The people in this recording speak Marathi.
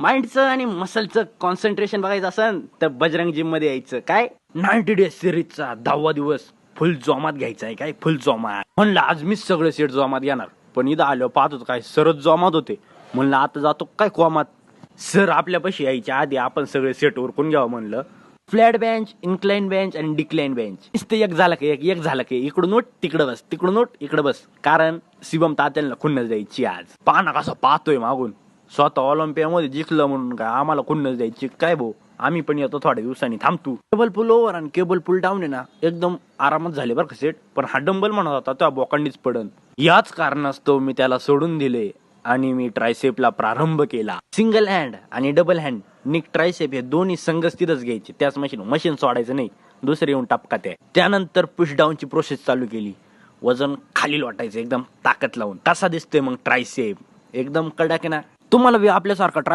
माइंडचं आणि मसलचं कॉन्सन्ट्रेशन बघायचं असेल तर बजरंग जिम मध्ये यायचं. काय 90 डेज सिरीजचा 10वा दिवस फुल जोमात घ्यायचा आहे. काय फुल जोमात म्हणलं आज मीच सगळे सेट जोमात घेणार. पण इथं आलो पाहत होतो काय सरच जोमात होते. म्हणलं आता जातो काय कोमात. सर आपल्यापाशी यायच्या आधी आपण सगळे सेट उरकून घ्यावं म्हणलं. फ्लॅट बेंच, इन्क्लाइन बेंच आणि डिक्लाइन बेंच. नुसतं एक झालं की एक झालं की इकडून उठ तिकडं बस, तिकडून उठ इकडं बस. कारण शिवम तात्यांना खुन्नस द्यायची आज. पाना कसा पाहतोय मागून. स्वतः ऑलिम्पियामध्ये जिंकलं म्हणून काय आम्हाला खुन्नस द्यायची काय भाऊ. आम्ही पण येतो थोड्या दिवसांनी थांबतो. केबल पुल ओव्हर आणि केबल पुल डाऊन आहे ना एकदम आरामात झाले बरं का सेट. पण हा डंबल म्हणत होता त्या बोकांडीच पडन. याच कारणास्तव मी त्याला सोडून दिले आणि मी ट्रायसेपला प्रारंभ केला. सिंगल हँड आणि डबल हँड निक ट्रायसेप हे दोन्ही संघच तिथंच घ्यायचे. त्याच मशीन सोडायचं नाही. दुसरे येऊन टपकात आहे. त्यानंतर पुश डाऊनची प्रोसेस चालू केली. वजन खाली लोटायचं एकदम ताकद लावून. कसा दिसतोय मग ट्रायसेप एकदम कडक आहे ना. तुम्हाला आपल्यासारखा ट्राय